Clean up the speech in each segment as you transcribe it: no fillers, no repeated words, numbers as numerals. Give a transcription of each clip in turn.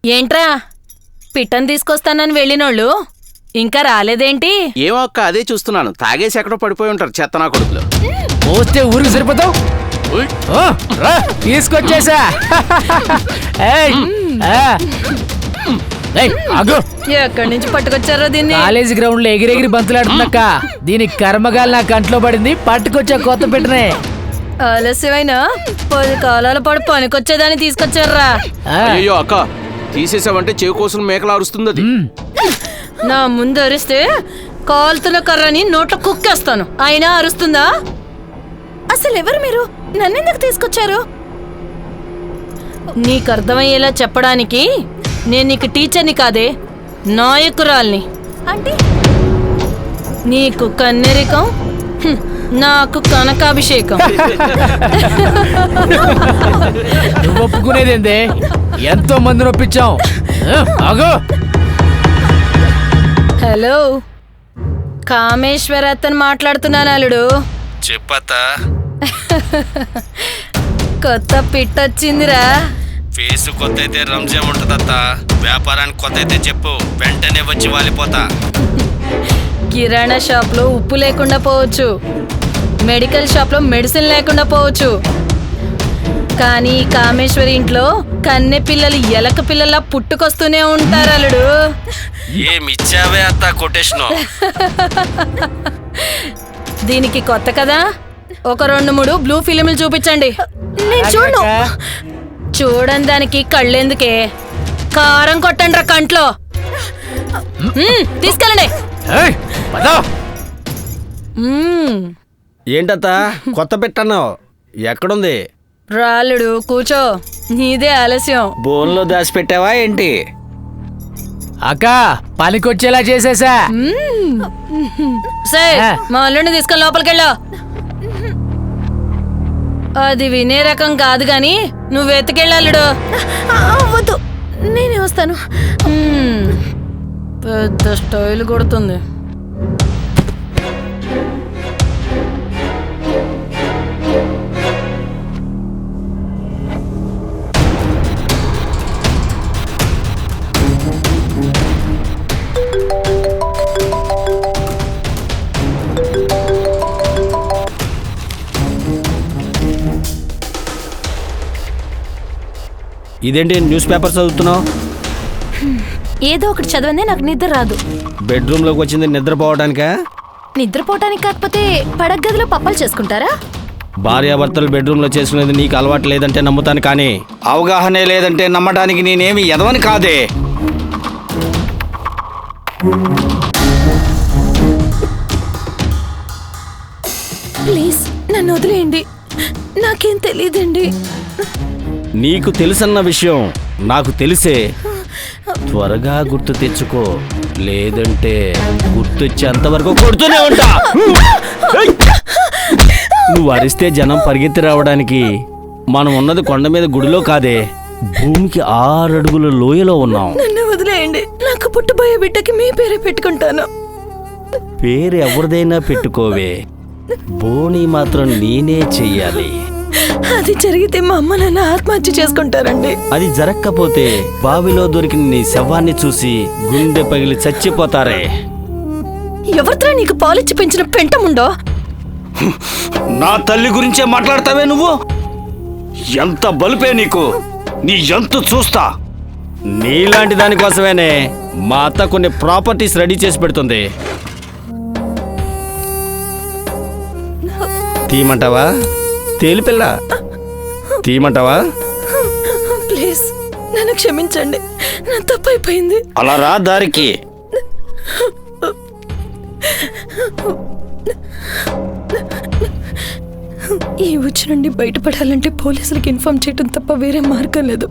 ఏంట్రా పిట్టని తీసుకొస్తానని వెళ్ళినోళ్ళు ఇంకా రాలేదేంటి? ఏమో అక్క, అదే చూస్తున్నాను. తాగేసి ఎక్కడో పడిపోయి ఉంటారు చెత్తనా కొడుకులు. పోస్తే ఊరికి సరిపోతావు. తీసుకొచ్చేసా. ఎక్కడి నుంచి పట్టుకొచ్చారో దీన్ని? కాలేజీ గ్రౌండ్ లో ఎగిరెగిరి బంతులాడుతుందక్క. దీనికి కర్మగాలి నా కంట్లో పడింది. పట్టుకొచ్చా కొత్త పెట్టనే. ఆలస్యమైనా 10 కాలాల పాటు పనికొచ్చేదాన్ని తీసుకొచ్చారా? అయ్యో అక్క, తీసేసావంటే చెవి కోసం మేకలు అరుస్తుంది అది. నా ముందు అరిస్తే కాలుతున్న కర్రని నోట్లో కుక్కేస్తాను. అయినా అరుస్తుందా? అసలు ఎవరు మీరు? నన్నెందుకు తీసుకొచ్చారు? నీకు అర్థమయ్యేలా చెప్పడానికి నేను నీకు టీచర్ని కాదే, నాయకురాల్ని. అంటే నీకు కన్నెరికం, నాకు కనకాభిషేకం. నువ్వు ఒప్పుకునేదేందే? ఎంతో మంది నొప్పించాం. హలో, కామేశ్వర అతను మాట్లాడుతున్నాను. అల్లుడు చెప్పత్తా. కొత్త పిట్టొచ్చిందిరా. ఫేసు కొత్త అయితే రంజాన్ ఉంటుందత్తా. వ్యాపారానికి కొత్త అయితే చెప్పు, వెంటనే వచ్చి వాలిపోతా. కిరాణా షాప్లో ఉప్పు లేకుండా పోవచ్చు, మెడికల్ షాప్లో మెడిసిన్ లేకుండా పోవచ్చు, కానీ కామేశ్వరి ఇంట్లో కన్నె పిల్లలు ఎలక పిల్లలా పుట్టుకొస్తూనే ఉంటారు. అల్లుడు ఏమిచ్చావే అత్తా కొటేషను? దీనికి కొత్త కదా, ఒక 2-3 బ్లూ ఫిలింలు చూపించండి. నేను చూడను. చూడని దానికి కళ్ళెందుకే? కారం కొట్టండి రా కంట్లో. తీసుకెళ్ళండి. ఏంటత్తా కొత్త పెట్టన్నావు? ఎక్కడుంది? రాలుడు కూర్చో, నీదే ఆలస్యం. బోన్లో దాచి పెట్టావా ఏంటి? అక్క పనికొచ్చేలా చేసేసా. సరే, మా అల్లుడిని తీసుకొని లోపలికెళ్ళా. అది వినే రకం కాదు గాని నువ్వు ఎత్తుకెళ్ళాలుడు. వద్దు, నేనే వస్తాను. పెద్ద స్టైల్ కొడుతుంది. ఇదేంటి న్యూస్ పేపర్ చదువుతున్నావు? ఏదో ఒకటి చదవందే నాకు నిద్ర రాదు. బెడ్రూమ్ లోకి వచ్చింది నిద్రపోవడానికా? నిద్రపోవటానికి కాకపోతే పడగదిలో పప్పలు చేసుకుంటారా? భార్యాభర్తలు బెడ్రూమ్ లో చేసుకునేది నీకు అలవాటు లేదంటే నమ్ముతాను, కానీ అవగాహనే లేదంటే నమ్మడానికి నేనేమి ఎదవని కాదే. ప్లీజ్ నన్ను వదిలేయండి, నాకేం తెలియదండి. నీకు తెలుసన్న విషయం నాకు తెలిసే. త్వరగా గుర్తు తెచ్చుకో, లేదంటే గుర్తొచ్చేంతవరకు కొడుతూనే ఉంటా. నువ్వు అరిస్తే జనం పరిగెత్తి రావడానికి మనం ఉన్నది కొండ మీద గుడిలో కాదే, భూమికి 6 అడుగుల లోయలో ఉన్నాం. నన్ను వదిలేయండి, నాకు పుట్టబోయే బిడ్డకి మీ పేరే పెట్టుకుంటాను. పేరు ఎవరిదైనా పెట్టుకోవే, బోని మాత్రం నేనే చెయ్యాలి. అది జరిగితే మా అమ్మ నాన్న ఆత్మహత్య చేసుకుంటారండి. అది జరగకపోతే బావిలో దొరికిన నీ శవాన్ని చూసి గుండె పగిలి చచ్చిపోతారే. ఎవరితో నీకు పాలిచ్చి పెంచిన పెంటముండో? నా తల్లి గురించే మాట్లాడతావే నువ్వు? ఎంత బలుపే నీకు, నీ ఎంత చూస్తా. నీలాంటి దానికోసమేనే మా అత్త కొన్ని ప్రాపర్టీస్ రెడీ చేసి పెడుతుంది. తీయమంటావా? తేలిపిల్ల తీయమంటావా? ప్లీజ్ నన్ను క్షమించండి, నా తప్పైపోయింది. అలా రా దారికి. ఈ ఊచి నుండి బయటపడాలంటే పోలీసులకు ఇన్ఫార్మ్ చేయడం తప్ప వేరే మార్గం లేదు.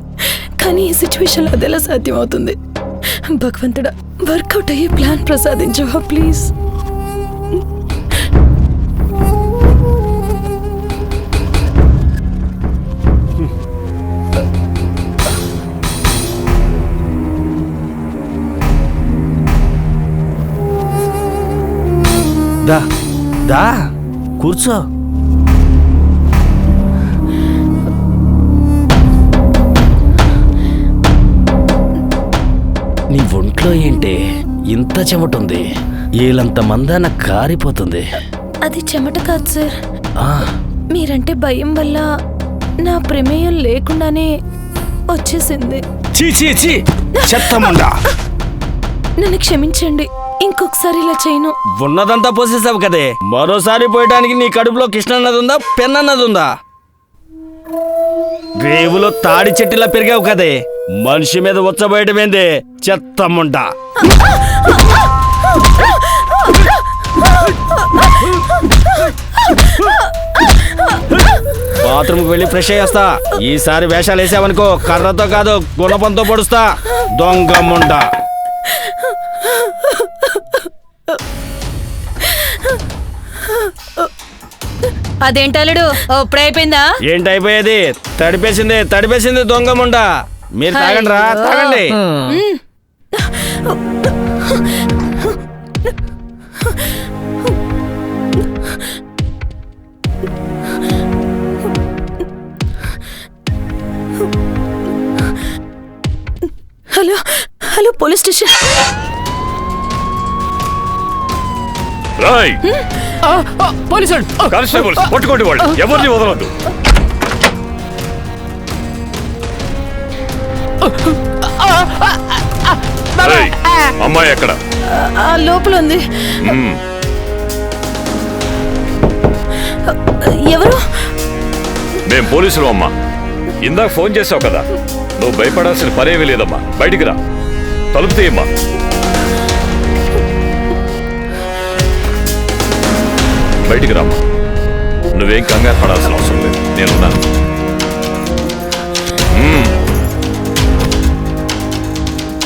కానీ ఈ సిచ్యువేషన్లో అదెలా సాధ్యం అవుతుంది? భగవంతుడా, వర్కౌట్ అయ్యే ప్లాన్ ప్రసాదించవా ప్లీజ్. దా దా కూర్చో. నీ ఒంట్లో ఏంటి ఇంత చెమటుంది? ఏలంత మందాన కారిపోతుంది. అది చెమట కాదు సార్, ఆ, మీరంటే భయం వల్ల నా ప్రమేయం లేకుండానే వచ్చేసింది. చీ చీ చీ, చెత్తముండా. నన్ను క్షమించండి, ఇంకొకసారి ఇలా చేయను. ఉన్నదంతా పోసేసావు కదే, మరోసారి పోయడానికి నీ కడుపులో కృష్ణ అన్నది ఉందా, పెన్ అన్నది ఉందా? రేవులో తాడి చెట్టులా పెరిగావు కదే, మనిషి మీద వచ్చబోయటమేందే చెత్తముండా. బాత్రూమ్కి వెళ్ళి ఫ్రెష్ అయ్యి వస్తా. ఈసారి వేషాలు వేసావనుకో కర్రతో కాదు గుణపంతో పొడుస్తా, దొంగముండా. అదేంటలుడు ఇప్పుడే అయిపోయిందా? ఏంటైపోయేది? తడిపేసింది దొంగముండా. మీరు తాగండి రా, తాగండి. Hello hello, police station. Police constables పట్టుకోండి, వాళ్ళు ఎవరిని వదలొద్దు. ఏయ్, అమ్మాయి ఎక్కడ? లోపల ఉంది. మ్మ్. ఎవరు? మేం పోలీసులు అమ్మా. ఇందాక ఫోన్ చేసావు కదా, నువ్వు భయపడాల్సిన పనేమీ లేదమ్మా. బయటికి రా, తలుపు తీయమ్మా. బయటికి రామ్మా. నువ్వేం కంగారు పడాల్సిన అవసరం లేదు, నేనున్నాను.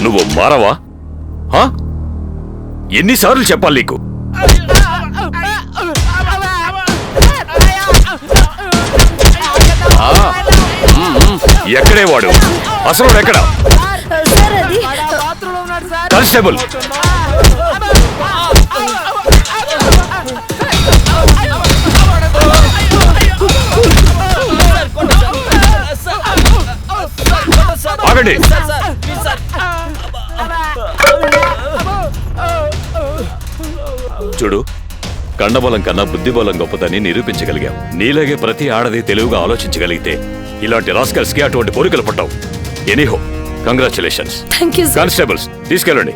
నువ్వు మారవా? ఎన్నిసార్లు చెప్పాలి నీకు? ఎక్కడే వాడు? అసలు ఎక్కడ? కానిస్టేబుల్, ఆగండి. చూడు, కండబలం కన్నా బుద్ధిబలం గొప్పదని నిరూపించగలిగాం. నీలాగే ప్రతి ఆడది తెలివిగా ఆలోచించగలిగితే ఇలాంటి రాస్కల్స్ కి అటువంటి కోరికలు పడ్డావు. Anyhow, congratulations. కానిస్టేబుల్స్ తీసుకెళ్ళండి.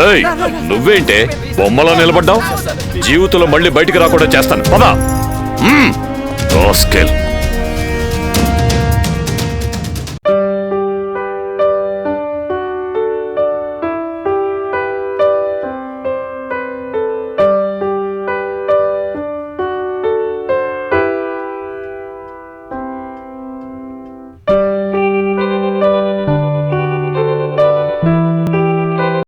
ఏయ్, నువ్వేంటే బొమ్మలో నిలబడ్డావు? జీవితంలో మళ్ళీ బయటికి రాకుండా చేస్తాను. పదా. రాస్కెల్.